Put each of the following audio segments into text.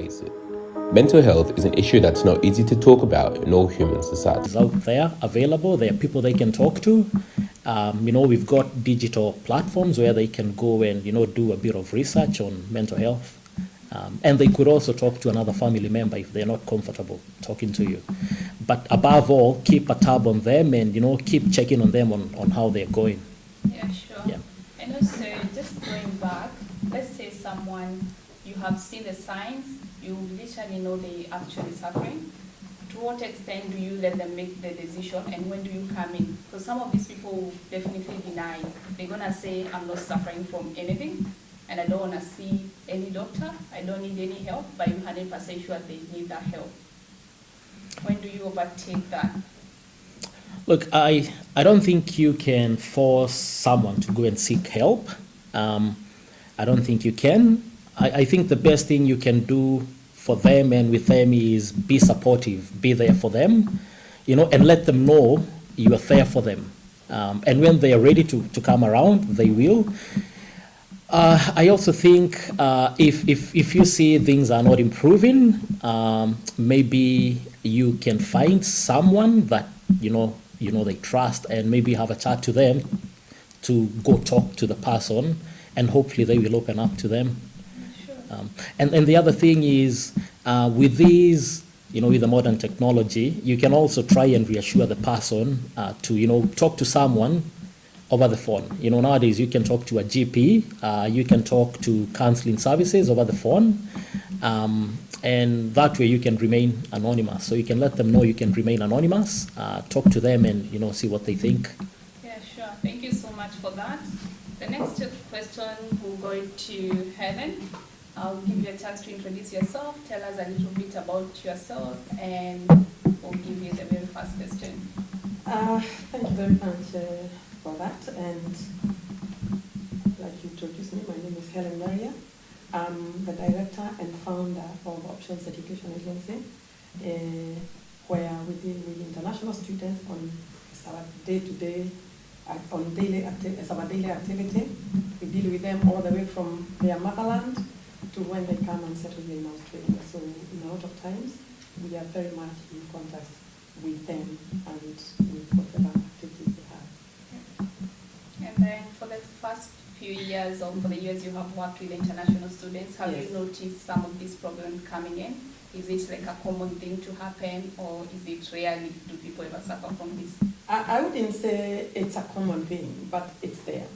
face it. Mental health is an issue that's not easy to talk about in all human societies. It's out there, available. There are people they can talk to. We've got digital platforms where they can go and, do a bit of research on mental health. And they could also talk to another family member if they're not comfortable talking to you. But above all, keep a tab on them and, keep checking on them on how they're going. Yeah, sure. Yeah. And also, just going back, let's say someone, you have seen the signs, you literally know they actually suffering. To what extent do you let them make the decision, and when do you come in? Because some of these people will definitely deny. They're going to say, I'm not suffering from anything, and I don't want to see any doctor, I don't need any help, but you're 100% sure they need that help. When do you overtake that? Look, I don't think you can force someone to go and seek help. I don't think you can. I think the best thing you can do for them and with them is be supportive, be there for them, and let them know you are there for them. And when they are ready to come around, they will. I also think if you see things are not improving, maybe you can find someone that they trust and maybe have a chat to them to go talk to the person, and hopefully they will open up to them. Sure. And the other thing is with these, with the modern technology, you can also try and reassure the person to talk to someone over the phone. Nowadays you can talk to a GP, you can talk to counseling services over the phone, and that way you can remain anonymous. So you can let them know you can remain anonymous, talk to them and see what they think. Yeah, sure. Thank you so much for that. The next question will go to Helen. I'll give you a chance to introduce yourself, tell us a little bit about yourself, and we'll give you the very first question. Thank you very much for that. And like you introduced me, my name is Helen Maria. I'm the director and founder of Options Education Agency, where we deal with international students on our day-to-day, as our daily activity. We deal with them all the way from their motherland to when they come and settle in Australia. So in a lot of times, we are very much in contact with them and with whatever activities they have. And then for the first few years, or for the years you have worked with international students, have Yes. you noticed some of these problems coming in? Is it like a common thing to happen, or is it rarely do people ever suffer from this? I wouldn't say it's a common thing, but it's there.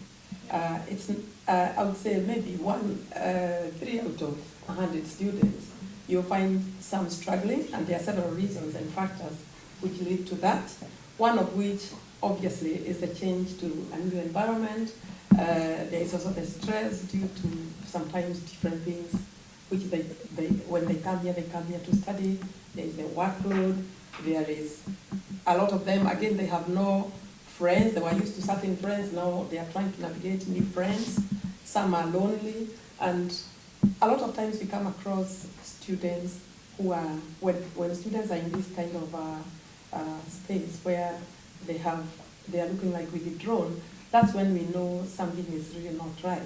I would say maybe 3 out of 100 students, you'll find some struggling, and there are several reasons and factors which lead to that. One of which, obviously, is the change to a new environment. There is also the stress due to sometimes different things, which when they come here to study. There is the workload. There is a lot of them, again, they have no friends. They were used to certain friends. Now they are trying to navigate new friends. Some are lonely. And a lot of times we come across students who are, when students are in this kind of space where they are looking like withdrawn, that's when we know something is really not right.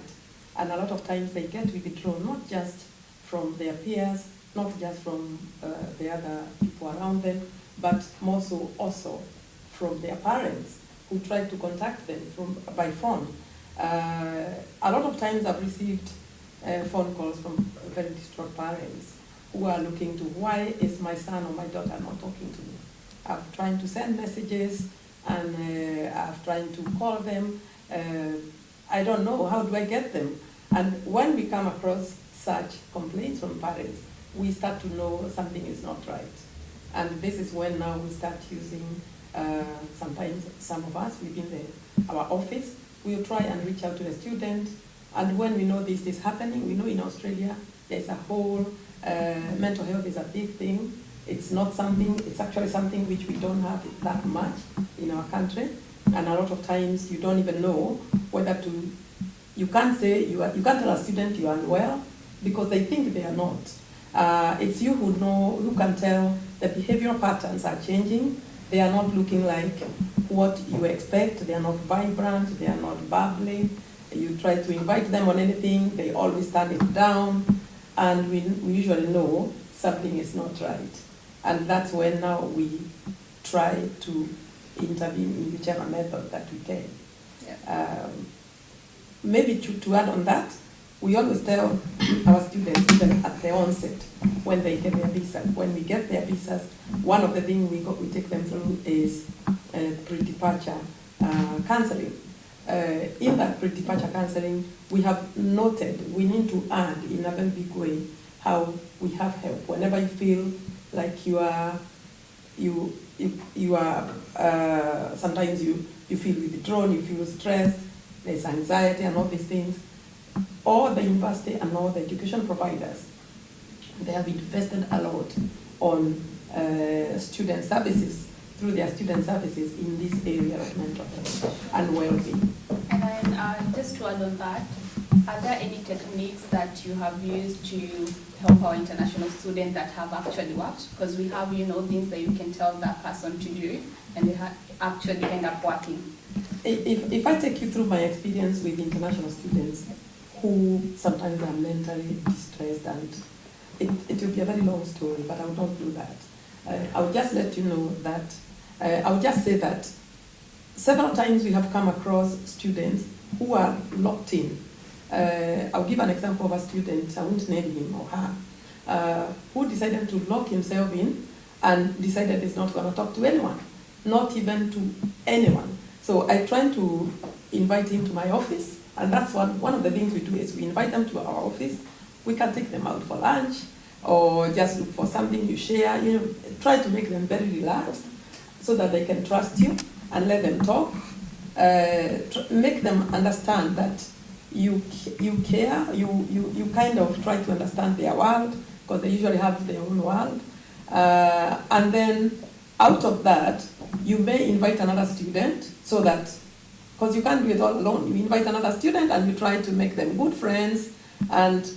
And a lot of times they get withdrawn, not just from their peers, not just from the other people around them, but more so also from their parents who try to contact them by phone. A lot of times I've received phone calls from very distraught parents who are looking to, why is my son or my daughter not talking to me? I've tried to send messages and I've tried to call them. I don't know, how do I get them? And when we come across such complaints from parents, we start to know something is not right. And this is when now we start using, sometimes some of us within our office, we'll try and reach out to the student. And when we know this is happening, we know in Australia, there's a whole, mental health is a big thing. It's not something, it's actually something which we don't have that much in our country. And a lot of times you don't even know whether to, you can't say, you can't tell a student you are unwell because they think they are not. It's you who can tell the behavioral patterns are changing. They are not looking like what you expect. They are not vibrant, they are not bubbly. You try to invite them on anything, they always turn it down. and we usually know something is not right. And that's when now we try to intervene in whichever method that we can. Yeah. Maybe to add on that, we always tell our students, even at the onset, when they get their visas, when we get their visas, one of the things we take them through is pre-departure counseling. In that pre-departure counseling, we have noted we need to add in a very big way how we have help. Whenever you feel like you are sometimes you feel withdrawn, you feel stressed, there's anxiety and all these things, all the university and all the education providers, they have invested a lot on student services, through their student services in this area of mental health and well-being. And then just to add on that, are there any techniques that you have used to help our international students that have actually worked? Because we have, things that you can tell that person to do, and they actually end up working. If I take you through my experience with international students who sometimes are mentally distressed, and it will be a very long story, but I will not do that. I will just let you know that, I will just say that several times we have come across students who are locked in. I'll give an example of a student, I won't name him or her, who decided to lock himself in and decided he's not going to talk to anyone, not even to anyone. So I tried to invite him to my office, and that's one of the things we do is we invite them to our office. We can take them out for lunch or just look for something you share, try to make them very relaxed so that they can trust you and let them talk, make them understand that you care, you kind of try to understand their world, because they usually have their own world. And then out of that, you may invite another student so that, because you can't do it all alone, you invite another student and you try to make them good friends. And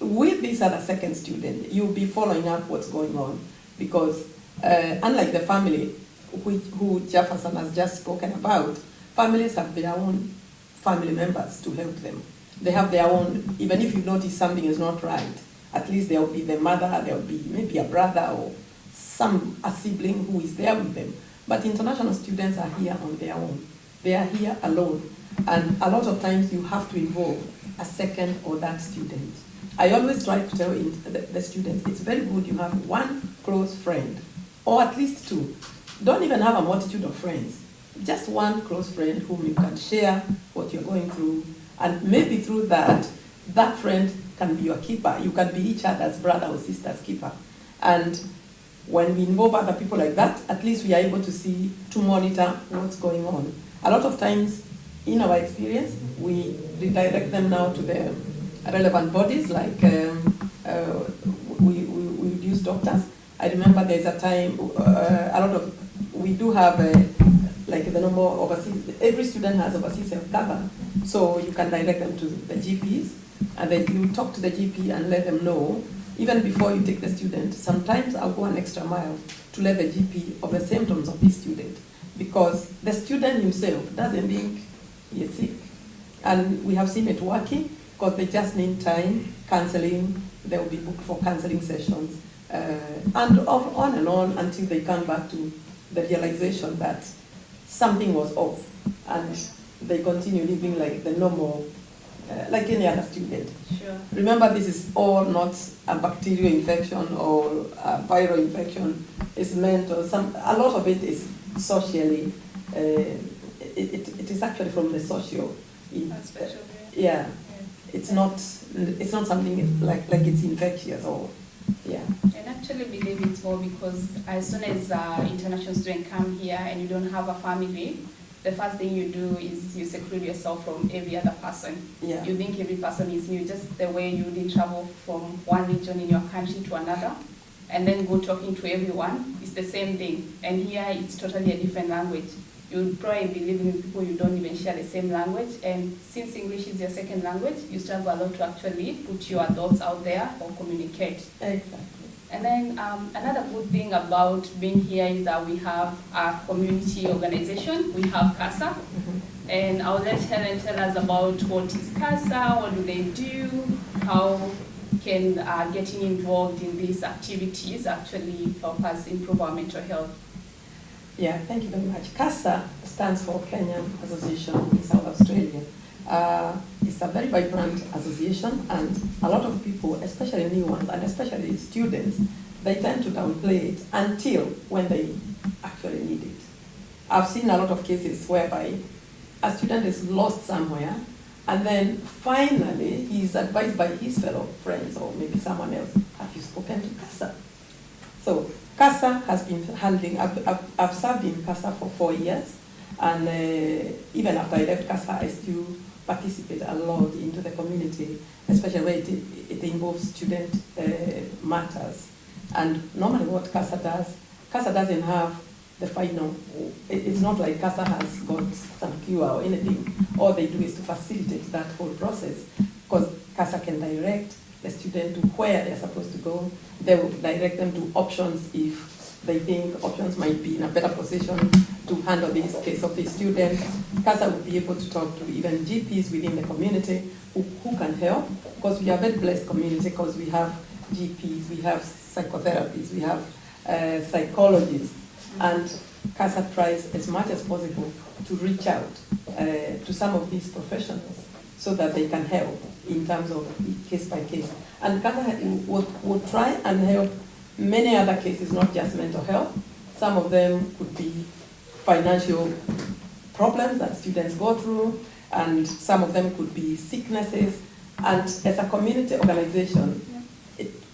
with this other second student, you'll be following up what's going on, because unlike the family, who Jefferson has just spoken about, families have their own family members to help them. They have their own, even if you notice something is not right, at least there will be the mother, there will be maybe a brother or a sibling who is there with them. But international students are here on their own. They are here alone. And a lot of times you have to involve a second or that student. I always try to tell the students, it's very good you have one close friend, or at least two. Don't even have a multitude of friends. Just one close friend whom you can share what you're going through, and maybe through that friend can be your keeper. You can be each other's brother or sister's keeper. And when we involve other people like that, at least we are able to monitor what's going on. A lot of times, in our experience, we redirect them now to the relevant bodies, like we use doctors. I remember there's a time, we do have like the normal overseas, every student has overseas self-cover, so you can direct them to the GPs, and then you talk to the GP and let them know, even before you take the student. Sometimes I'll go an extra mile to let the GP of the symptoms of this student, because the student himself doesn't think he is sick. And we have seen it working, because they just need time, counseling, they will be booked for counseling sessions, and on and on until they come back to the realization that something was off, and they continue living like the normal, like any other student. Sure. Remember, this is all not a bacterial infection or a viral infection. It's mental. A lot of it is socially. It is actually from the social. Yeah. It's not something like it's infectious or. Yeah. And actually believe it's more because as soon as international students come here and you don't have a family, the first thing you do is you seclude yourself from every other person. Yeah. You think every person is new, just the way you did travel from one region in your country to another, and then go talking to everyone. It's the same thing. And here it's totally a different language. You'll probably be living with people you don't even share the same language, and since English is your second language, you struggle a lot to actually put your thoughts out there or communicate. Exactly. And then another good thing about being here is that we have a community organization. We have CASA, and I'll let Helen tell us about what is CASA, what do they do, how can getting involved in these activities actually help us improve our mental health? Yeah, thank you very much. CASA stands for Kenyan Association in South Australia. It's a very vibrant association, and a lot of people, especially new ones, and especially students, they tend to downplay it until when they actually need it. I've seen a lot of cases whereby a student is lost somewhere, and then finally he's advised by his fellow friends or maybe someone else, have you spoken to CASA? So CASA has been handling, I've served in CASA for 4 years, and even after I left CASA, I still participate a lot into the community, especially where it involves student matters. And normally what CASA doesn't have the final, it's not like CASA has got some cure or anything. All they do is to facilitate that whole process, because CASA can direct the student to where they're supposed to go. They will direct them to options if they think options might be in a better position to handle this case of the student. CASA will be able to talk to even GPs within the community who can help, because we are a very blessed community, because we have GPs, we have psychotherapists, we have psychologists, and CASA tries as much as possible to reach out to some of these professionals so that they can help in terms of case by case. And CASA would try and help many other cases, not just mental health. Some of them could be financial problems that students go through, and some of them could be sicknesses. And as a community organization,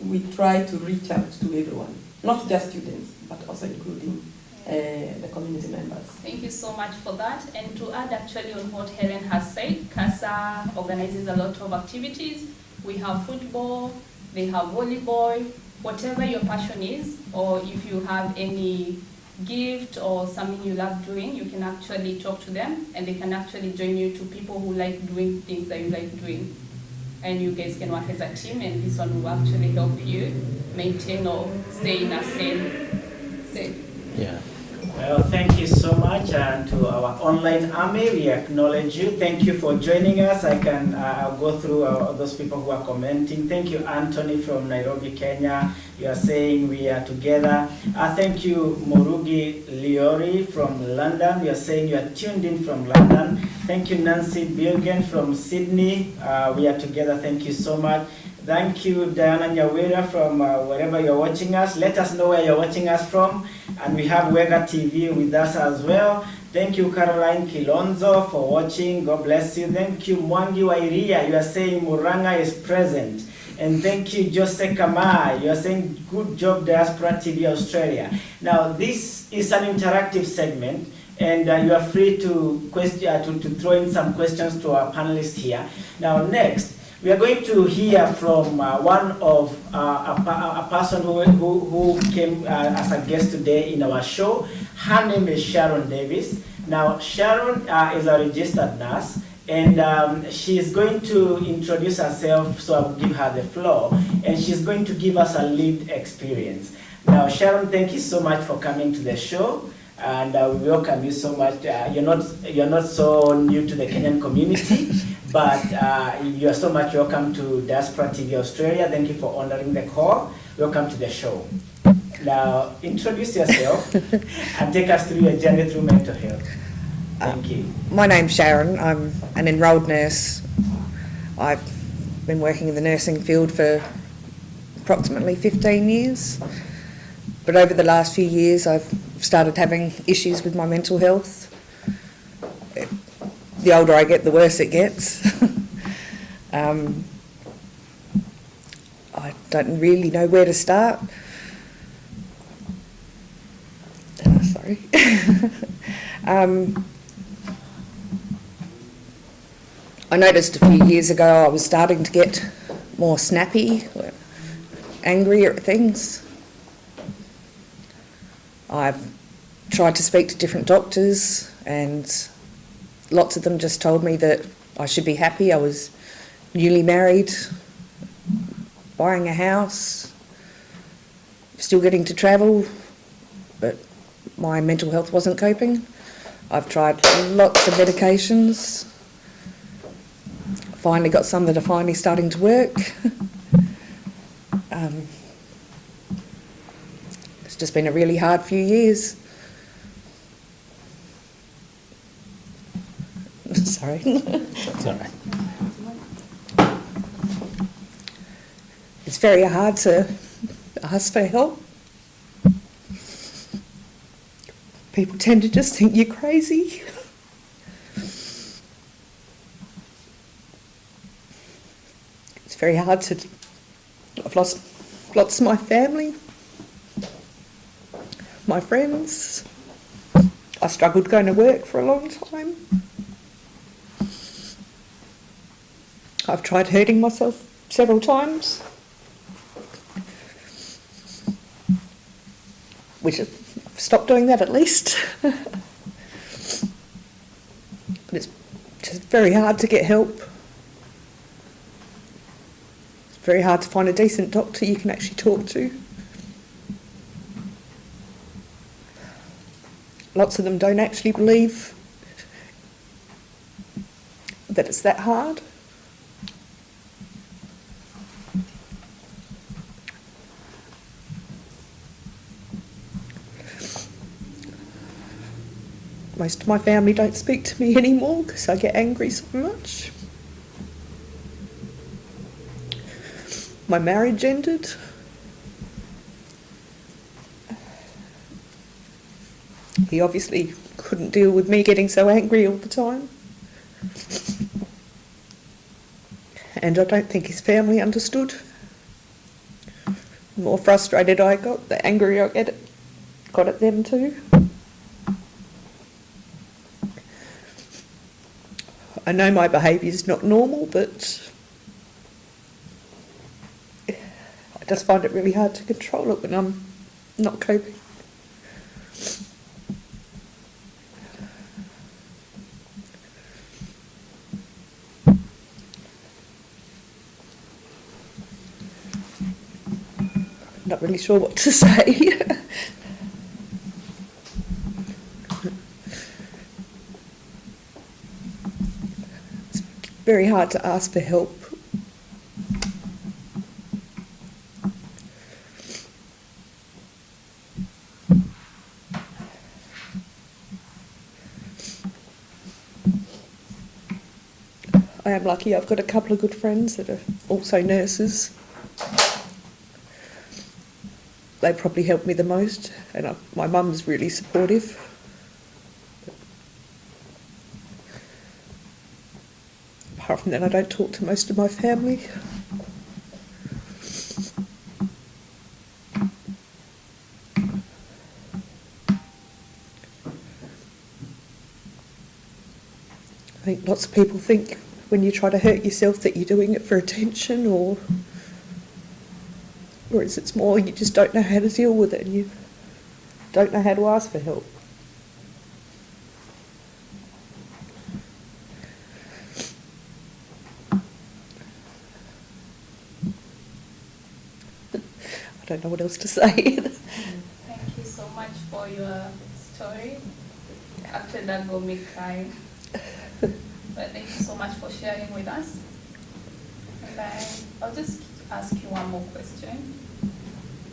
we try to reach out to everyone, not just students, but also including the community members. Thank you so much for that. And to add actually on what Helen has said, CASA organizes a lot of activities. We have football, they have volleyball, whatever your passion is, or if you have any gift or something you love doing, you can actually talk to them, and they can actually join you to people who like doing things that you like doing. And you guys can work as a team, and this one will actually help you maintain or stay in a same state. Yeah. Well, thank you so much, and to our online army, we acknowledge you. Thank you for joining us. I'll go through those people who are commenting. Thank you, Anthony from Nairobi, Kenya. You are saying we are together. Thank you, Murugi Liori from London. You are saying you are tuned in from London. Thank you, Nancy Bilgen from Sydney. We are together. Thank you so much. Thank you, Diana Nyawira from wherever you're watching us. Let us know where you're watching us from. And we have Wega TV with us as well. Thank you, Caroline Kilonzo, for watching. God bless you. Thank you, Mwangi Wairia. You are saying Muranga is present. And thank you, Jose Kamai. You are saying good job, Diaspora TV Australia. Now, this is an interactive segment, and you are free to throw in some questions to our panelists here. Now, next, we are going to hear from one of a person who came as a guest today in our show. Her name is Sharon Davis. Now, Sharon is a registered nurse, and she is going to introduce herself, so I will give her the floor, and she's going to give us a lived experience. Now, Sharon, thank you so much for coming to the show, and we welcome you so much. You're not so new to the Kenyan community, but you are so much welcome to Diaspora TV Australia. Thank you for honoring the call. Welcome to the show. Now, introduce yourself and take us through your journey through mental health. Thank you. My name's Sharon. I'm an enrolled nurse. I've been working in the nursing field for approximately 15 years. But over the last few years, I've started having issues with my mental health. The older I get, the worse it gets. I don't really know where to start. Sorry. I noticed a few years ago I was starting to get more snappy, angry at things. I've tried to speak to different doctors, and lots of them just told me that I should be happy. I was newly married, buying a house, still getting to travel, but my mental health wasn't coping. I've tried lots of medications. Finally got some that are finally starting to work. It's just been a really hard few years. Sorry. It's all right. It's very hard to ask for help. People tend to just think you're crazy. It's very hard to... I've lost lots of my family, my friends. I struggled going to work for a long time. I've tried hurting myself several times, which I've stopped doing that at least. But it's just very hard to get help. It's very hard to find a decent doctor you can actually talk to. Lots of them don't actually believe that it's that hard. Most of my family don't speak to me anymore because I get angry so much. My marriage ended. He obviously couldn't deal with me getting so angry all the time. And I don't think his family understood. The more frustrated I got, the angrier I got at them too. I know my behaviour is not normal, but I just find it really hard to control it when I'm not coping. Not really sure what to say. It's very hard to ask for help. I am lucky I've got a couple of good friends that are also nurses. They probably helped me the most, and my mum's really supportive. Apart from that, I don't talk to most of my family. I think lots of people think when you try to hurt yourself that you're doing it for attention, or whereas it's more you just don't know how to deal with it and you don't know how to ask for help. I don't know what else to say. Thank you so much for your story. After that, will make cry. But thank you so much for sharing with us. And I'll just ask you one more question.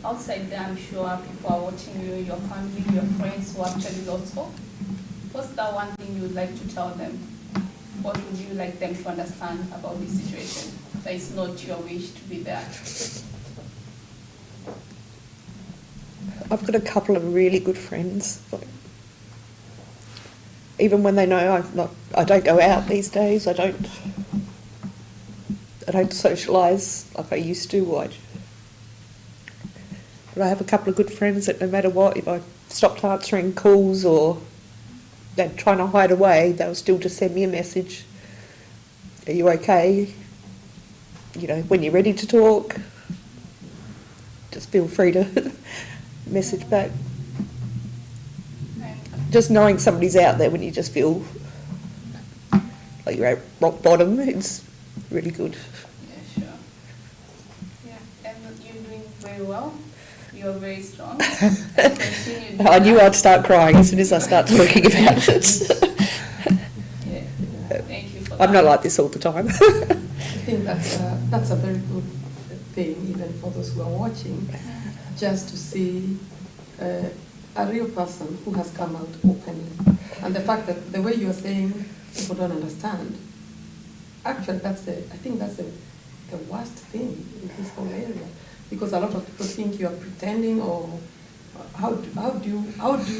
Outside there, I'm sure people are watching you, your family, your friends who actually lost hope. What's the one thing you would like to tell them? What would you like them to understand about this situation? That it's not your wish to be there. I've got a couple of really good friends. Even when they know I don't go out these days, I don't socialise like I used to. But I have a couple of good friends that no matter what, if I stopped answering calls or they're trying to hide away, they'll still just send me a message. Are you okay? You know, when you're ready to talk, just feel free to message back. Just knowing somebody's out there when you just feel like you're at rock bottom, it's really good. Yeah, sure. Yeah, and you're doing very well. You're very strong. I knew I'd start crying as soon as I start talking about it. Yeah. Thank you for that. I'm not like this all the time. I think that's a very good thing, even for those who are watching, just to see a real person who has come out openly. And the fact that the way you're saying people don't understand, actually I think that's the worst thing in this whole area. Because a lot of people think you are pretending, or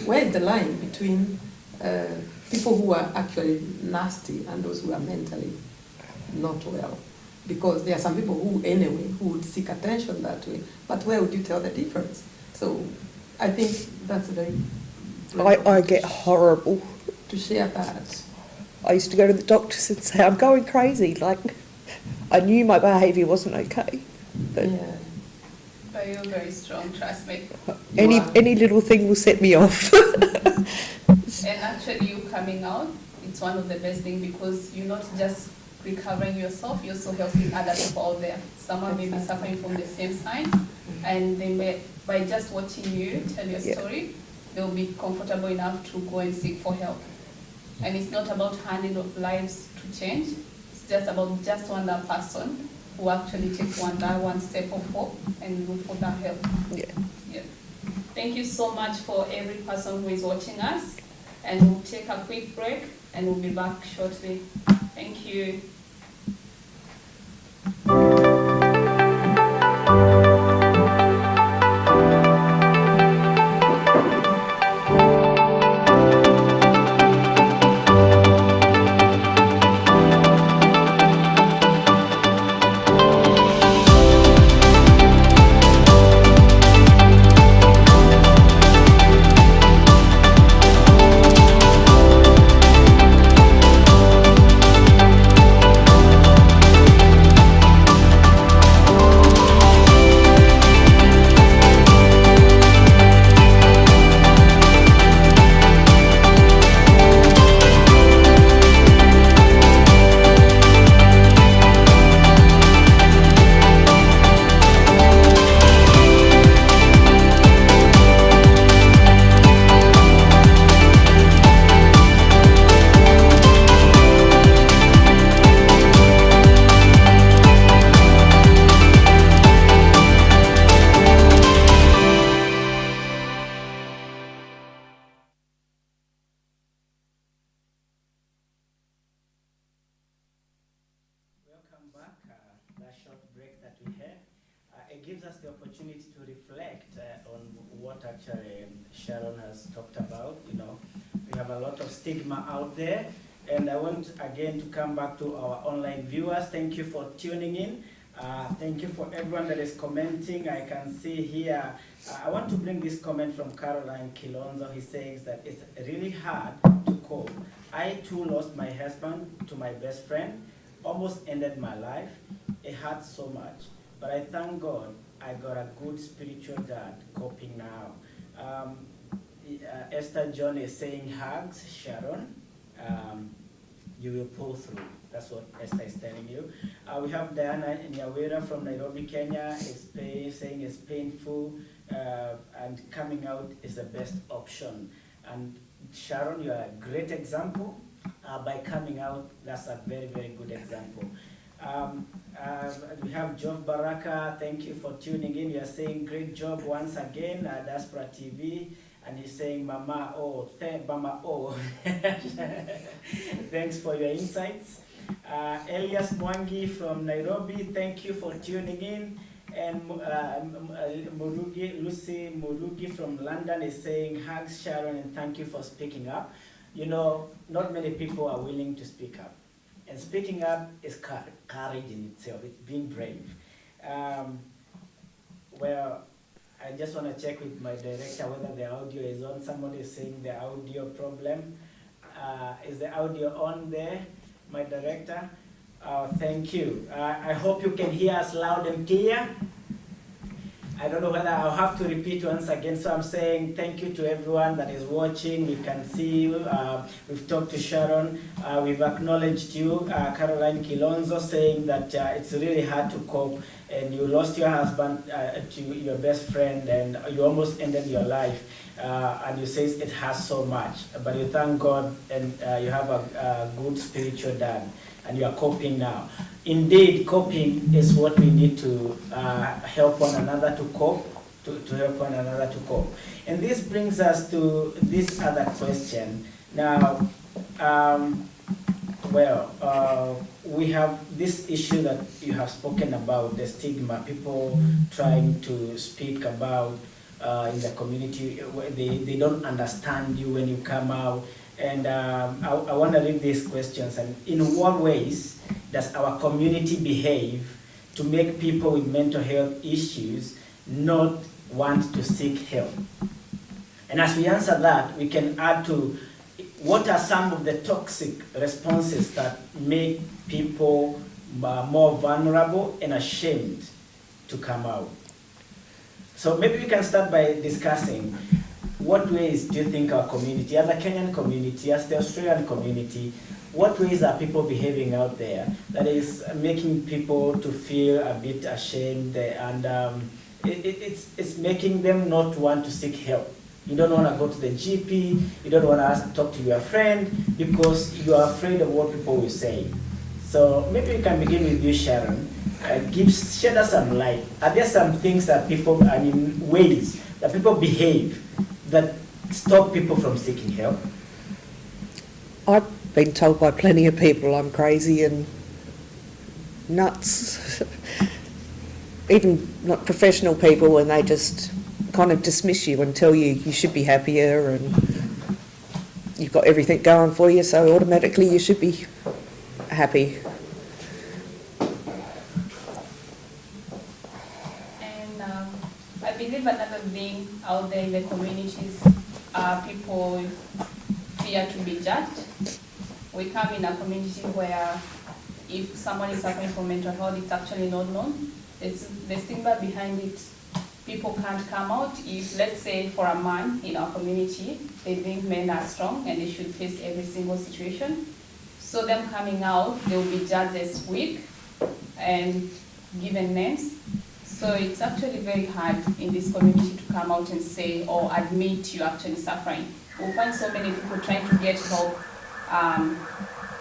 where is the line between people who are actually nasty and those who are mentally not well? Because there are some people who would seek attention that way, but where would you tell the difference? So I think that's very I get horrible. to share that. I used to go to the doctors and say, I'm going crazy. Like, I knew my behaviour wasn't okay. But Yeah. But you're very strong, trust me. any little thing will set me off. And actually you coming out, it's one of the best things, because you're not just recovering yourself, you're also helping other people out there. Someone may be suffering from the same signs, and they may, by just watching you tell your story, they'll be comfortable enough to go and seek for help. And it's not about hundreds of lives to change, it's just about just one other person who actually takes one step of hope and look for that help. Yeah. Thank you so much for every person who is watching us, and we'll take a quick break and we'll be back shortly. Thank you. Welcome back. That short break that we had, it gives us the opportunity to reflect on what actually Sharon has talked about. You know, we have a lot of stigma out there, and I want again to come back to our online viewers. Thank you for tuning in. Thank you for everyone that is commenting. I can see here, I want to bring this comment from Caroline Kilonzo. He says that it's really hard to cope. I too lost my husband to my best friend, almost ended my life. It hurt so much, but I thank God I got a good spiritual dad coping now. Esther John is saying hugs, Sharon. You will pull through. That's what Esther is telling you. We have Diana Nyawira from Nairobi, Kenya, saying it's painful and coming out is the best option. And Sharon, you are a great example. By coming out, that's a very, very good example. We have Job Baraka, thank you for tuning in. You are saying great job once again, Diaspora TV. And he's saying, Mama, Mama, thanks for your insights. Elias Mwangi from Nairobi, thank you for tuning in. And Lucy Murugi from London is saying, hugs Sharon and thank you for speaking up. You know, not many people are willing to speak up. And speaking up is courage in itself, it's being brave. Well, I just want to check with my director whether the audio is on. Somebody is saying the audio problem. Is the audio on there, my director? Thank you. I hope you can hear us loud and clear. I don't know whether I'll have to repeat once again. So I'm saying thank you to everyone that is watching. We can see you. We've talked to Sharon. We've acknowledged you. Caroline Kilonzo saying that it's really hard to cope, and you lost your husband to your best friend, and you almost ended your life. And you say it has so much, but you thank God, and you have a good spiritual dad, and you are coping now. indeed coping is what we need to help one another to cope, to help one another to cope. And this brings us to this other question. Now, we have this issue that you have spoken about, the stigma, people trying to speak about in the community, where they don't understand you when you come out. And I want to read these questions. And in what ways does our community behave to make people with mental health issues not want to seek help? And as we answer that, we can add to what are some of the toxic responses that make people more vulnerable and ashamed to come out. So maybe we can start by discussing what ways do you think our community, as a Kenyan community, as the Australian community, what ways are people behaving out there that is making people to feel a bit ashamed and it's making them not want to seek help? You don't want to go to the GP, you don't want to talk to your friend because you are afraid of what people will say. So maybe we can begin with you, Sharon. Shed us some light. Are there some things that people, ways that people behave that stop people from seeking help? I've been told by plenty of people I'm crazy and nuts. Even not professional people, and they just kind of dismiss you and tell you should be happier and you've got everything going for you, so automatically you should be happy. And I believe another thing out there in the communities, people fear to be judged. We come in a community where if someone is suffering from mental health, it's actually not known. It's the stigma behind it. People can't come out. If, let's say, for a man in our community, they think men are strong and they should face every single situation. So them coming out, they will be judged as weak and given names. So it's actually very hard in this community to come out and say or admit you're actually suffering. We'll find so many people trying to get help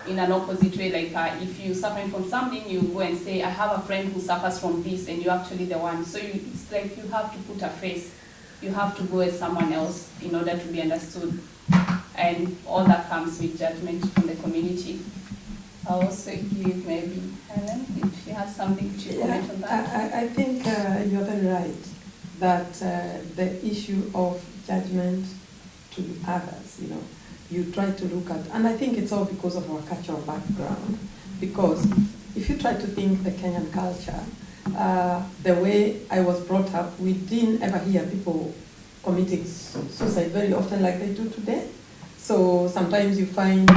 in an opposite way, like if you're suffering from something, you go and say, I have a friend who suffers from this, and you're actually the one. So it's like you have to put a face. You have to go as someone else in order to be understood. And all that comes with judgment from the community. I'll also give maybe Helen, if she has something to comment on that. I think you're very right that the issue of judgment to others, you try to look at, and I think it's all because of our cultural background, because if you try to think the Kenyan culture, the way I was brought up, we didn't ever hear people committing suicide very often like they do today. So sometimes you find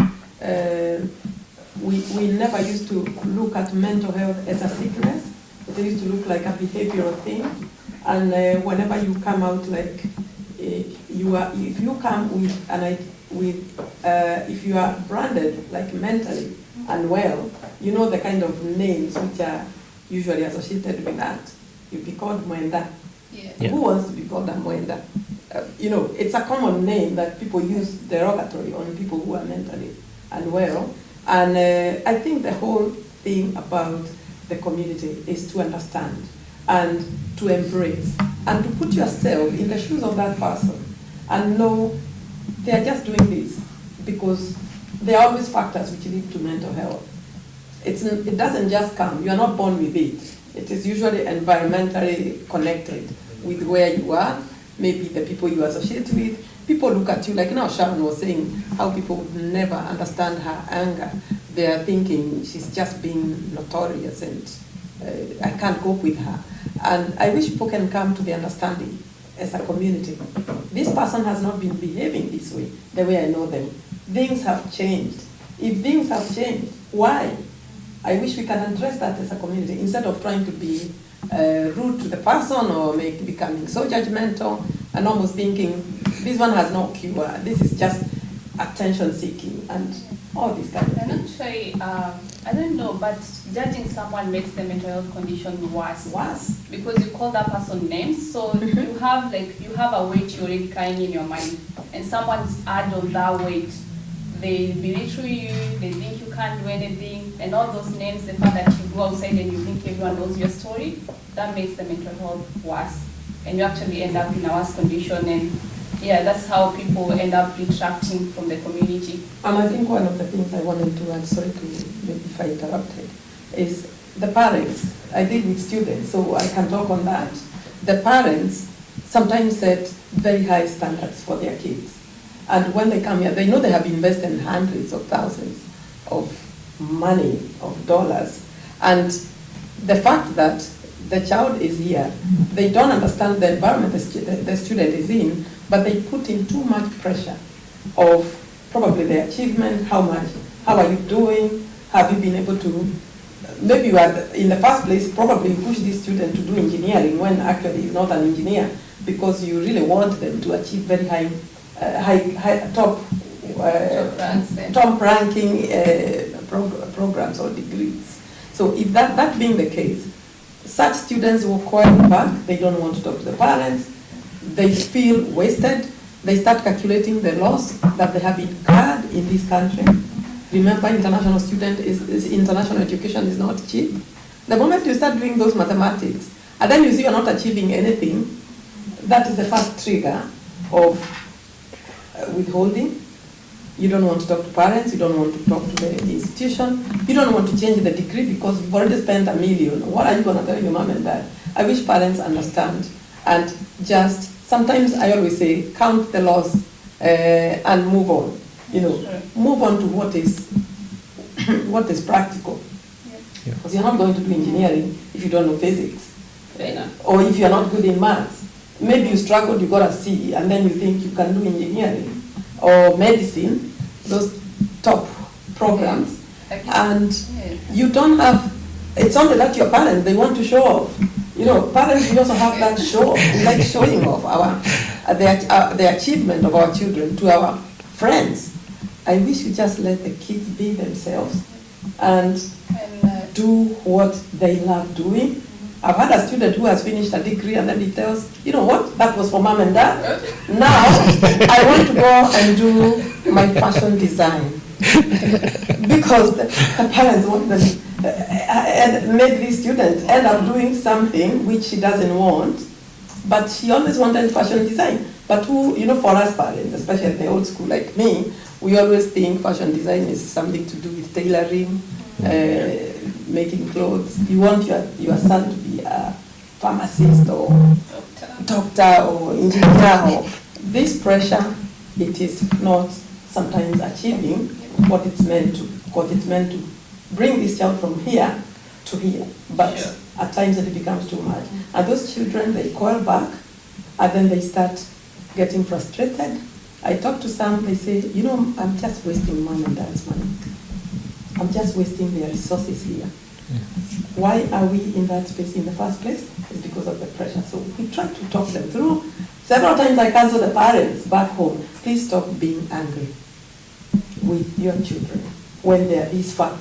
we never used to look at mental health as a sickness. It used to look like a behavioral thing. And whenever you come out, like if you come if you are branded like mentally unwell, you know the kind of names which are usually associated with that. You'll be called Mwenda. Yeah. Yeah. Who wants to be called a Mwenda? It's a common name that people use derogatory on people who are mentally unwell. And I think the whole thing about the community is to understand and to embrace and to put yourself in the shoes of that person and know they are just doing this because there are always factors which lead to mental health. It doesn't just come. You are not born with it. It is usually environmentally connected with where you are, maybe the people you associate with. People look at you like now Sharon was saying, how people would never understand her anger. They are thinking she's just being notorious and I can't cope with her. And I wish people can come to the understanding as a community. This person has not been behaving this way, the way I know them. Things have changed. If things have changed, why? I wish we can address that as a community instead of trying to be rude to the person or becoming so judgmental and almost thinking this one has no cure. This is just attention seeking and all this kind of And things. actually, I don't know, but judging someone makes the mental health condition worse. Worse. Because you call that person names, so you have a weight you're already carrying in your mind, and someone's add on that weight, they belittle you, they think you can't do anything, and all those names, the fact that you go outside and you think everyone knows your story, that makes the mental health worse. And you actually end up in a worse condition, and yeah, that's how people end up retracting from the community. And I think one of the things I wanted to add, sorry to maybe if I interrupted, is the parents. I deal with students, so I can talk on that. The parents sometimes set very high standards for their kids. And when they come here, they know they have invested hundreds of thousands of money, of dollars. And the fact that the child is here, they don't understand the environment the student is in, but they put in too much pressure of probably the achievement, how are you doing, have you been able to, maybe you are, in the first place, probably push this student to do engineering when actually he's not an engineer, because you really want them to achieve very top ranking programs or degrees. So if that being the case, such students will call back, they don't want to talk to the parents, they feel wasted, they start calculating the loss that they have incurred in this country. Remember, international international education is not cheap. The moment you start doing those mathematics, and then you see you're not achieving anything, that is the first trigger of withholding. You don't want to talk to parents, you don't want to talk to the institution, you don't want to change the degree because you've already spent $1 million. What are you going to tell your mom and dad? I wish parents understand, and just, sometimes I always say, count the loss and move on. Move on to what is practical. Because you're not going to do engineering if you don't know physics. Or if you're not good in maths. Maybe you struggled, you got a C, and then you think you can do engineering or medicine, those top programs, and you don't have, it's only that your parents, they want to show off. Parents, we also have that show, we like showing off the achievement of our children to our friends. I wish you just let the kids be themselves and do what they love doing. I've had a student who has finished a degree and then he tells, you know what, that was for mom and dad. Now, I want to go and do my fashion design. Because the parents want them, and made this student end up doing something which she doesn't want, but she always wanted fashion design. But for us parents, especially the old school like me, we always think fashion design is something to do with tailoring, making clothes. You want your son to be a pharmacist or doctor or engineer. This pressure, it is not sometimes achieving what it's meant to. Because it's meant to bring this child from here to here. But at times it becomes too much. And those children, they call back and then they start getting frustrated. I talk to some, they say, I'm just wasting mom and dad's money. I'm just wasting their resources here. Why are we in that space in the first place? It's because of the pressure. So we try to talk them through. Several times I counsel the parents back home, please stop being angry with your children when they're this far.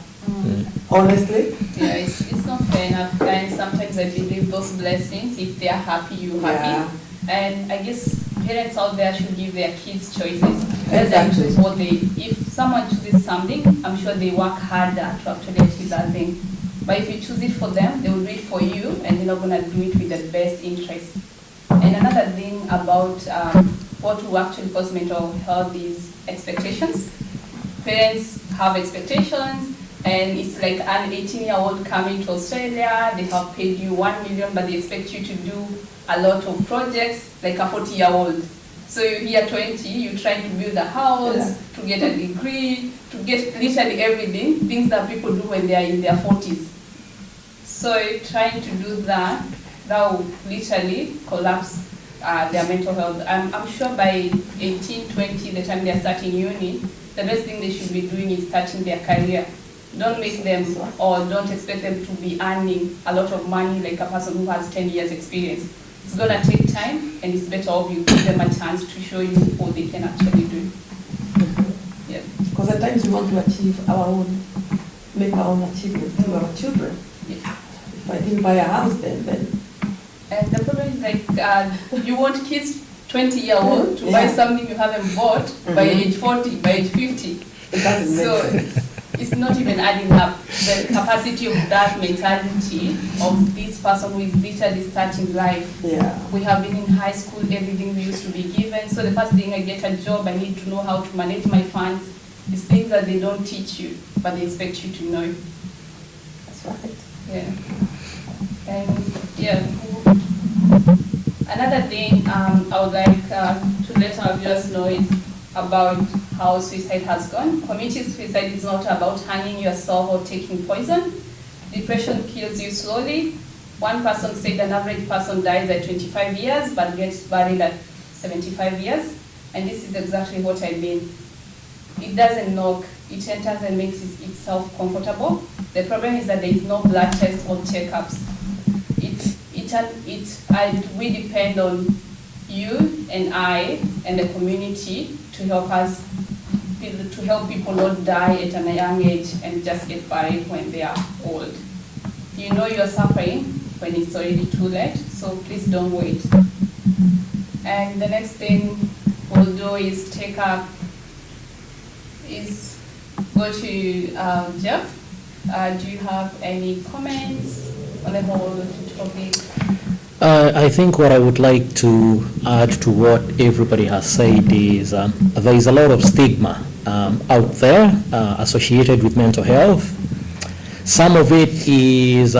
Honestly? Yeah, it's not fair enough. And sometimes I believe those blessings, if they're happy, you're happy. And I guess parents out there should give their kids choices. Let them choose what if someone chooses something, I'm sure they work harder to actually achieve that thing. But if you choose it for them, they will do it for you, and they're not going to do it with the best interest. And another thing about what will actually cause mental health is expectations. Parents have expectations, and it's like an 18-year-old coming to Australia, they have paid you $1 million, but they expect you to do a lot of projects like a 40-year-old. So you're here 20, you're trying to build a house, to get a degree, to get literally everything, things that people do when they're in their 40s. So trying to do that will literally collapse their mental health. I'm sure by 18, 20, the time they're starting uni, the best thing they should be doing is starting their career. Don't make them, or don't expect them to be earning a lot of money like a person who has 10 years experience. It's going to take time, and it's better off you give them a chance to show you what they can actually do. Yeah. Because at times we want to achieve make our own achievements to our children. Yeah. If I didn't buy a house then. And the problem is like, you want kids 20-year-old to buy something you haven't bought by age 40, by age 50. It doesn't make So sense. it's not even adding up. The capacity of that mentality of this person who is literally starting life. Yeah. We have been in high school, everything we used to be given. So the first thing I get a job, I need to know how to manage my funds. It's things that they don't teach you, but they expect you to know. That's right. Yeah. And yeah. Another thing I would like to let our viewers know is about how suicide has gone. Community suicide is not about hanging yourself or taking poison. Depression kills you slowly. One person said an average person dies at 25 years but gets buried at 75 years. And this is exactly what I mean. It doesn't knock, it enters and makes itself comfortable. The problem is that there is no blood test or checkups. We depend on you and I and the community to help us, to help people not die at a young age and just get buried when they are old. You know you're suffering when it's already too late, so please don't wait. And the next thing we'll do is go to Jeff. Do you have any comments on the whole topic? I think what I would like to add to what everybody has said is there is a lot of stigma out there associated with mental health. Some of it is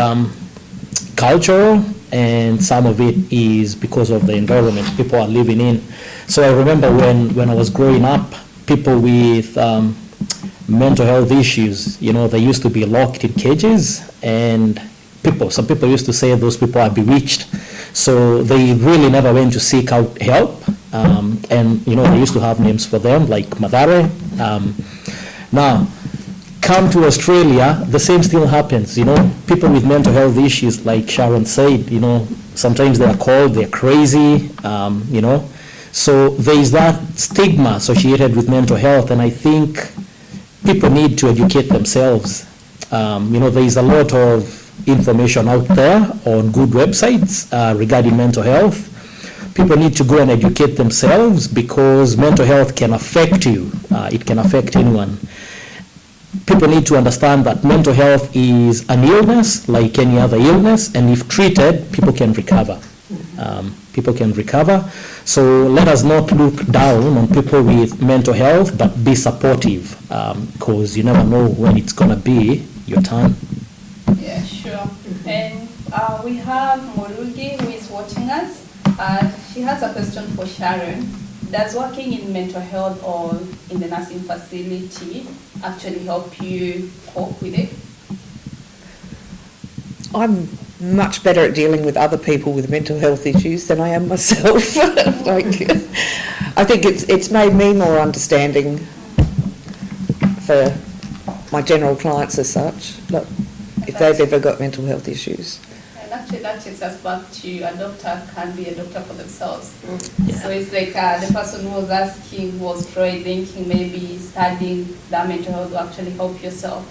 cultural, and some of it is because of the environment people are living in. So I remember when I was growing up, people with mental health issues, they used to be locked in cages, and some people used to say those people are bewitched. So they really never went to seek out help. And, they used to have names for them like Madare. Now, come to Australia, the same still happens. People with mental health issues, like Sharon said, sometimes they're crazy, So there is that stigma associated with mental health, and I think people need to educate themselves. There is a lot of information out there on good websites regarding mental health. People need to go and educate themselves because mental health can affect you. It can affect anyone. People need to understand that mental health is an illness like any other illness, and if treated, people can recover. So let us not look down on people with mental health, but be supportive, because you never know when it's going to be your turn. Yeah, sure. And we have Morugi who is watching us. She has a question for Sharon. Does working in mental health or in the nursing facility actually help you cope with it? I'm much better at dealing with other people with mental health issues than I am myself. I think it's made me more understanding for my general clients as such, like if they've ever got mental health issues. And actually that takes us back to a doctor can be a doctor for themselves. Yeah. So it's like the person who was asking was probably thinking maybe studying that mental health will actually help yourself.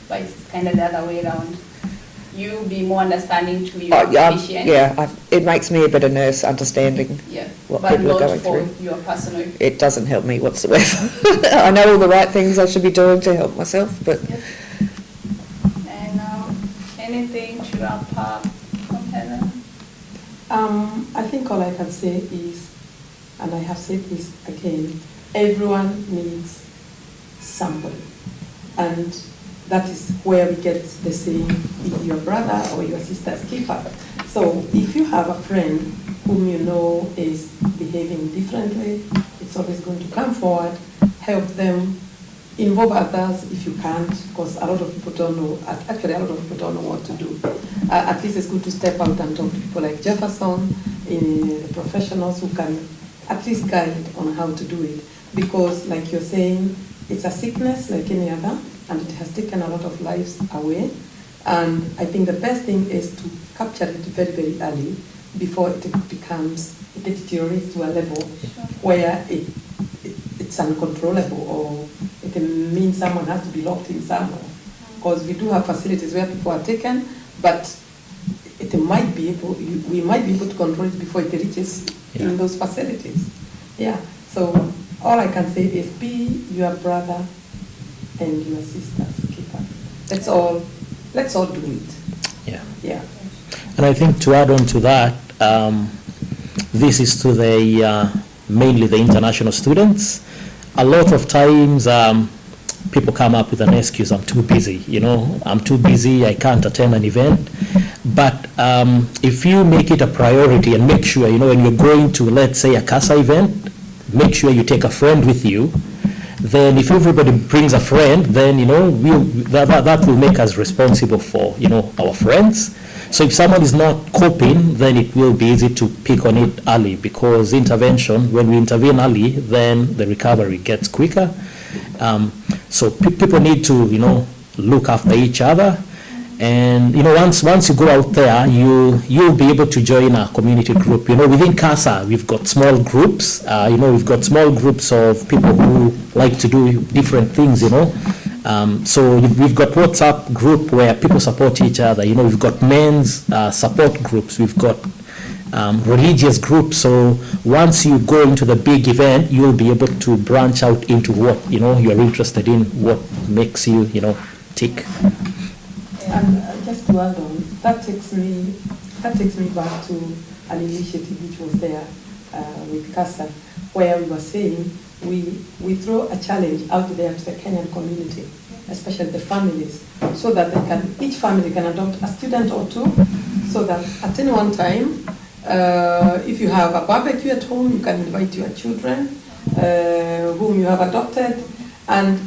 But it's kind of the other way around. You be more understanding to your patient. It makes me a better nurse understanding what but people are not going for through. your personal. It doesn't help me whatsoever. I know all the right things I should be doing to help myself, but... Yep. And anything to wrap up from Helen? I think all I can say is, and I have said this again, everyone needs somebody. And that is where we get the saying, be your brother or your sister's keeper. So if you have a friend whom you know is behaving differently, it's always going to come forward, help them, involve others if you can't, because a lot of people don't know, actually a lot of people don't know what to do. At least it's good to step out and talk to people like Jefferson, the professionals who can at least guide on how to do it. Because like you're saying, it's a sickness like any other, and it has taken a lot of lives away. And I think the best thing is to capture it very, very early before it deteriorates to a level where it's uncontrollable, or it means someone has to be locked in somewhere. Because we do have facilities where people are taken, but we might be able to control it before it reaches in those facilities. Yeah. So all I can say is be your brother and your sister's keeper. Let's all do it. Yeah. Yeah. And I think to add on to that, this is to the mainly the international students. A lot of times people come up with an excuse, I'm too busy, I'm too busy, I can't attend an event. But if you make it a priority and make sure, when you're going to, let's say, a CASA event, make sure you take a friend with you. Then if everybody brings a friend, then, that will make us responsible for, our friends. So if someone is not coping, then it will be easy to pick on it early, because intervention, when we intervene early, then the recovery gets quicker. So people need to, look after each other. And, once you go out there, you'll be able to join a community group. Within CASA, we've got small groups. We've got small groups of people who like to do different things, So we've got WhatsApp group where people support each other. We've got men's support groups. We've got religious groups. So once you go into the big event, you'll be able to branch out into what, you're interested in, what makes you, tick. And just to add on, that takes me back to an initiative which was there with CASA, where we were saying we throw a challenge out there to the Kenyan community, especially the families, so that each family can adopt a student or two, so that at any one time, if you have a barbecue at home, you can invite your children whom you have adopted, and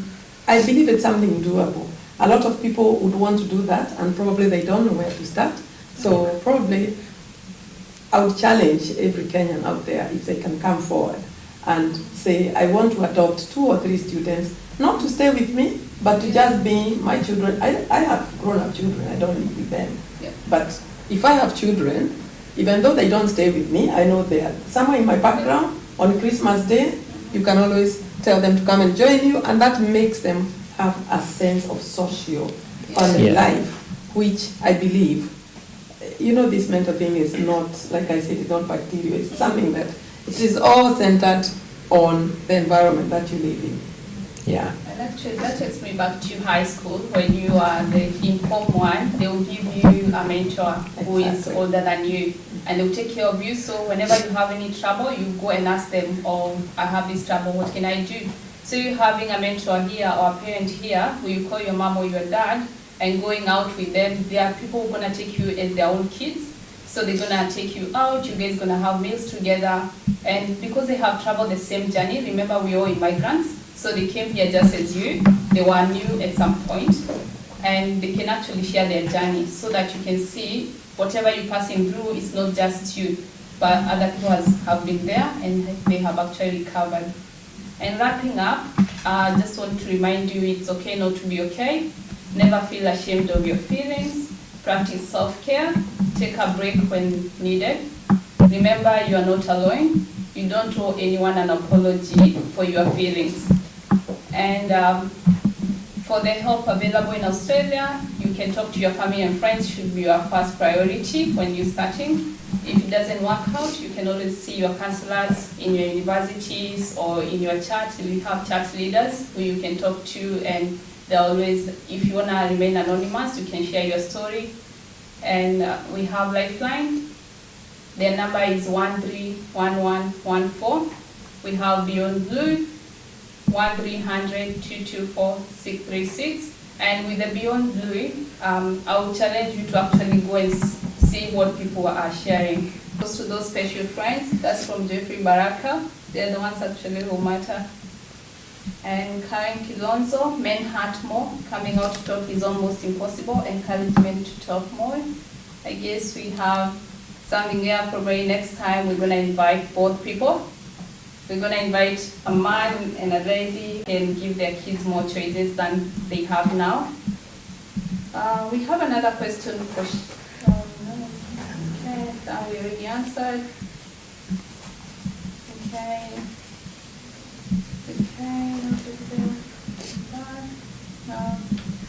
I believe it's something doable. A lot of people would want to do that, and probably they don't know where to start. So probably I would challenge every Kenyan out there, if they can come forward and say, I want to adopt 2 or 3 students, not to stay with me, but to just be my children. I have grown-up children, I don't live with them. Yeah. But if I have children, even though they don't stay with me, I know they are somewhere in my background. On Christmas Day, you can always tell them to come and join you, and that makes them have a sense of social family life, which I believe, this mental thing is not, like I said, it's not bacterial. It's something that it is all centered on the environment that you live in. Yeah. And actually, that takes me back to high school. When you are in Form 1, they will give you a mentor who is older than you, and they'll take care of you. So whenever you have any trouble, you go and ask them, oh, I have this trouble, what can I do? So you're having a mentor here or a parent here, who you call your mom or your dad, and going out with them. There are people who are going to take you as their own kids. So they're going to take you out, you guys are going to have meals together. And because they have traveled the same journey, remember we're all immigrants, so they came here just as you. They were new at some point, and they can actually share their journey so that you can see whatever you're passing through, it's not just you, but other people have been there and they have actually recovered. And wrapping up, I just want to remind you it's okay not to be okay. Never feel ashamed of your feelings. Practice self-care. Take a break when needed. Remember, you are not alone. You don't owe anyone an apology for your feelings. And for the help available in Australia, you can talk to your family and friends. Should be your first priority when you're starting. If it doesn't work out, you can always see your counselors in your universities or in your church. We have church leaders who you can talk to, and they always, if you want to remain anonymous, you can share your story. And we have Lifeline. Their number is 131114. We have Beyond Blue, 1300-224-636. And with the Beyond Blue, I will challenge you to actually go and see what people are sharing. Those to those special friends, that's from Jeffrey Baraka. They're the ones actually who matter. And Karen Kilonzo, Men Heart More, coming out to talk is almost impossible, encouragement to talk more. I guess we have something there. Probably next time we're going to invite both people. We're going to invite a man and a lady and give their kids more choices than they have now. We have another question for okay, that we already answered. Okay.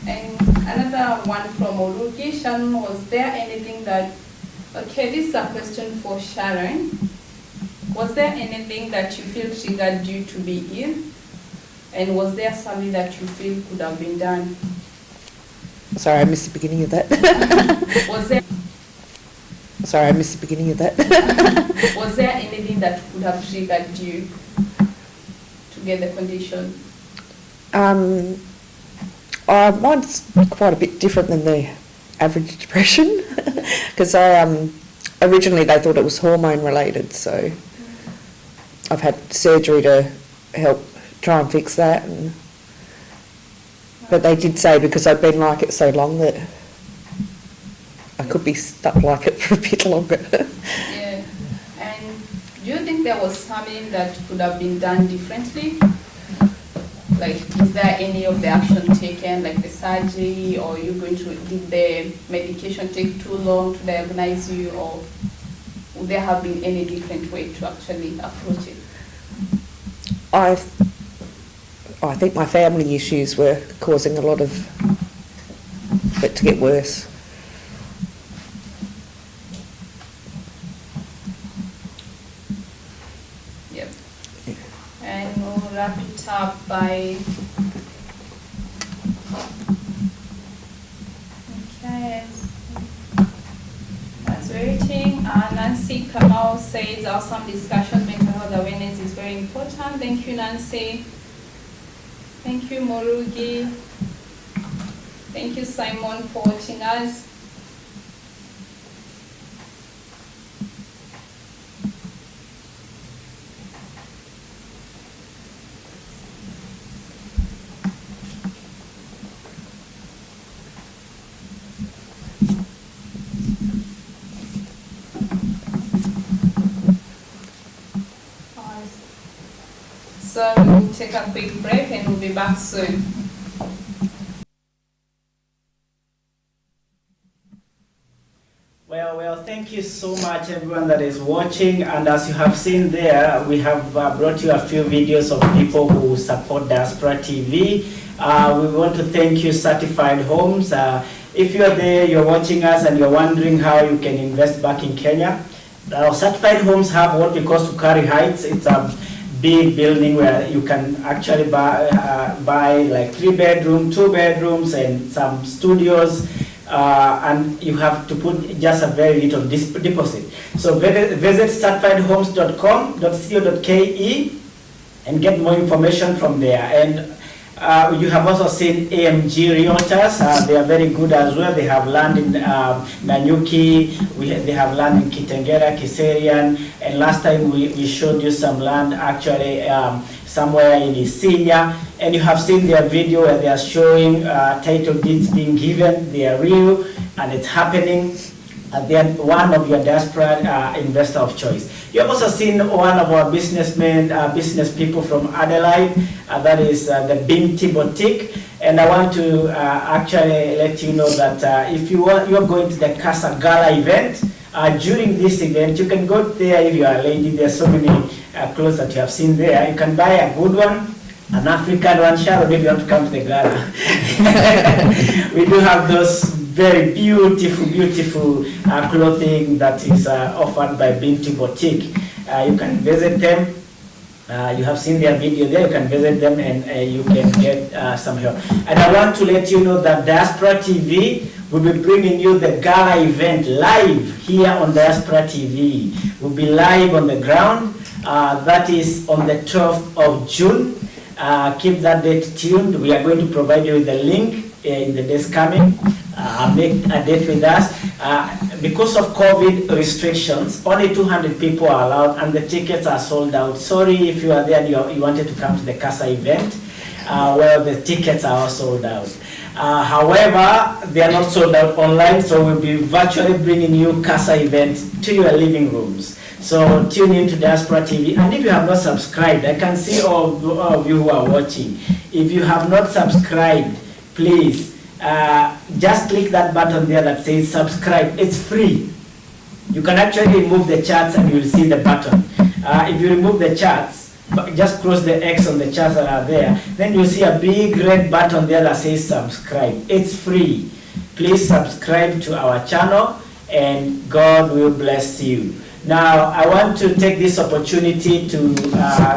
And another one from Oluki. Sharon, was there anything that, okay, this is a question for Sharon. Was there anything that you feel triggered you to be ill? And was there something that you feel could have been done? Sorry, I missed the beginning of that. Was there Sorry, I missed the beginning of that. was there anything that could have triggered you to get the condition? Mine's quite a bit different than the average depression, because originally they thought it was hormone related, so I've had surgery to help try and fix that. But they did say because I've been like it so long that I could be stuck like it for a bit longer. Yeah. And do you think there was something that could have been done differently? Like, is there any of the action taken, like the surgery, or did the medication take too long to diagnose you, or would there have been any different way to actually approach it? I think my family issues were causing a lot of it to get worse. Yep. And we'll wrap it up by... Okay. That's waiting. Nancy Kamau says, awesome discussion, mental health awareness is very important. Thank you, Nancy. Thank you, Morugi. Thank you, Simon, for watching us. So we'll take a quick break and we'll be back soon. Well, thank you so much everyone that is watching, and as you have seen there, we have brought you a few videos of people who support Diaspora TV. We want to thank you, Certified Homes. If you're there, you're watching us and you're wondering how you can invest back in Kenya, our Certified Homes have what we call Sukari Heights. It's a big building where you can actually buy like 3-bedroom, 2 bedrooms, and some studios, and you have to put just a very little deposit. So visit certifiedhomes.com.co.ke and get more information from there. And you have also seen AMG Realtors. They are very good as well. They have land in Nanyuki, they have land in Kitengera, Kiserian, and last time we showed you some land actually somewhere in Isinya, and you have seen their video where they are showing title deeds being given. They are real and it's happening. They are one of your Diaspora investor of choice. You have also seen one of our businessmen, business people from Adelaide, that is the Binti Boutique. And I want to actually let you know that if you're going to the Casa Gala event, during this event, you can go there if you are a lady. There are so many clothes that you have seen there. You can buy a good one, an African one. Sharon, if you want to come to the gala. We do have those very beautiful clothing that is offered by Binti Boutique. You can visit them. You have seen their video there. You can visit them and you can get some help. And I want to let you know that Diaspora TV will be bringing you the gala event live here on Diaspora TV. We'll be live on the ground. That is on the 12th of June. Keep that date tuned. We are going to provide you with the link in the days coming. Make a date with us. Because of COVID restrictions, only 200 people are allowed and the tickets are sold out. Sorry if you are there and you wanted to come to the Casa event. Well, the tickets are all sold out. However, they are not sold out online, so we'll be virtually bringing you Casa event to your living rooms. So tune in to Diaspora TV, and if you have not subscribed, I can see all of you who are watching. If you have not subscribed, please just click that button there that says subscribe. It's free. You can actually remove the charts and you'll see the button. If you remove the charts, just cross the X on the charts that are there, then you'll see a big red button there that says subscribe. It's free. Please subscribe to our channel and God will bless you. Now, I want to take this opportunity to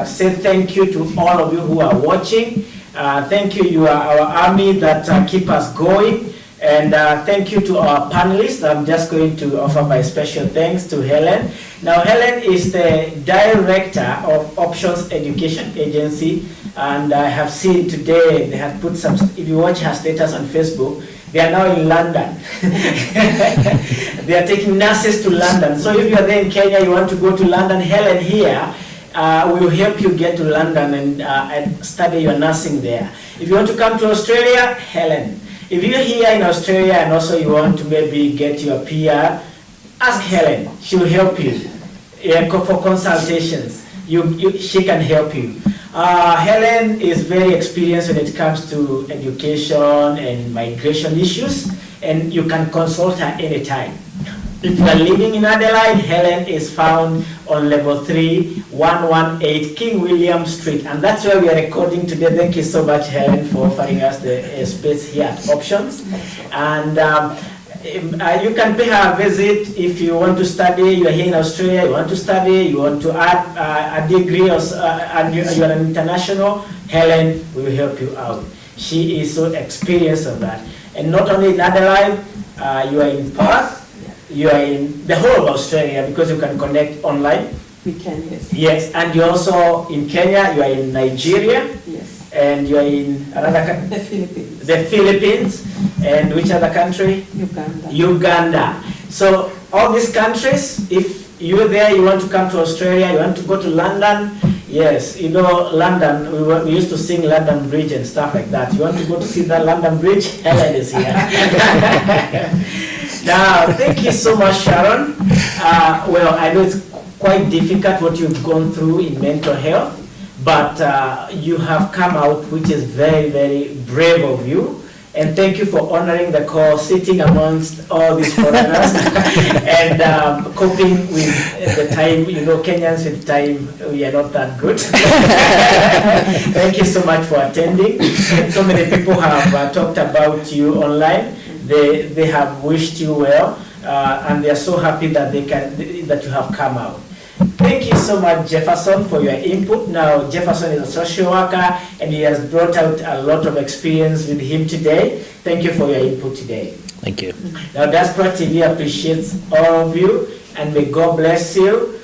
say thank you to all of you who are watching. Thank you, you are our army that keep us going. And thank you to our panelists. I'm just going to offer my special thanks to Helen. Now, Helen is the director of Options Education Agency. And I have seen today, they have put some, if you watch her status on Facebook, they are now in London. They are taking nurses to London. So if you are there in Kenya, you want to go to London, Helen here will help you get to London and study your nursing there. If you want to come to Australia, Helen. If you're here in Australia and also you want to maybe get your PR, ask Helen. She will help you for consultations. She can help you. Helen is very experienced when it comes to education and migration issues, and you can consult her anytime. If you are living in Adelaide, Helen is found on level 3, 118 King William Street, and that's where we are recording today. Thank you so much, Helen, for offering us the space here at Options. And you can pay her a visit if you want to study. You are here in Australia, you want to study, you want to add a degree, and you are an international, Helen will help you out. She is so experienced on that. And not only in Adelaide, you are in Perth, you are in the whole of Australia because you can connect online. We can, yes. Yes, and you're also in Kenya, you are in Nigeria. Yes. And you are in another country? The Philippines. The Philippines. And which other country? Uganda. Uganda. So all these countries, if you're there, you want to come to Australia, you want to go to London, yes, you know, London, we used to sing London Bridge and stuff like that. You want to go to see that London Bridge? Helen is here. Now, thank you so much, Sharon. Well, I know it's quite difficult what you've gone through in mental health, but you have come out, which is very, very brave of you. And thank you for honoring the call, sitting amongst all these foreigners and coping with the time. You know, Kenyans with time, we are not that good. Thank you so much for attending. And so many people have talked about you online. They have wished you well, and they are so happy that that you have come out. Thank you so much, Jefferson, for your input. Now, Jefferson is a social worker, and he has brought out a lot of experience with him today. Thank you for your input today. Thank you. Now, Diaspora TV appreciates all of you, and may God bless you.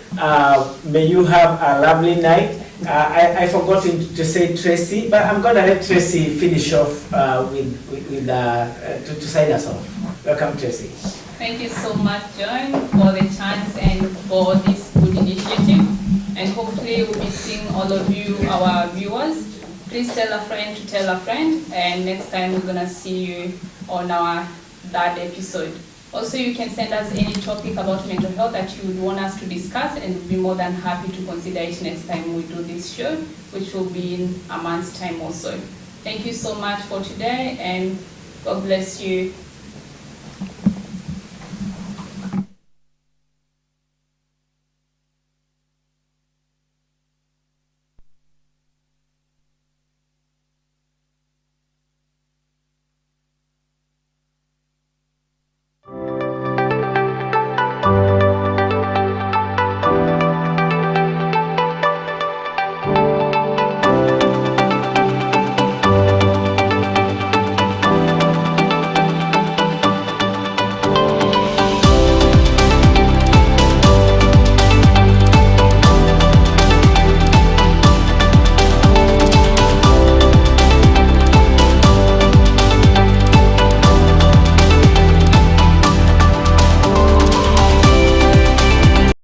May you have a lovely night. I forgot to say Tracy, but I'm going to let Tracy finish off to sign us off. Welcome, Tracy. Thank you so much, John, for the chance and for this good initiative. And hopefully we'll be seeing all of you, our viewers. Please tell a friend to tell a friend. And next time we're going to see you on our third episode. Also, you can send us any topic about mental health that you would want us to discuss, and we'll be more than happy to consider it next time we do this show, which will be in a month's time also. Thank you so much for today, and God bless you.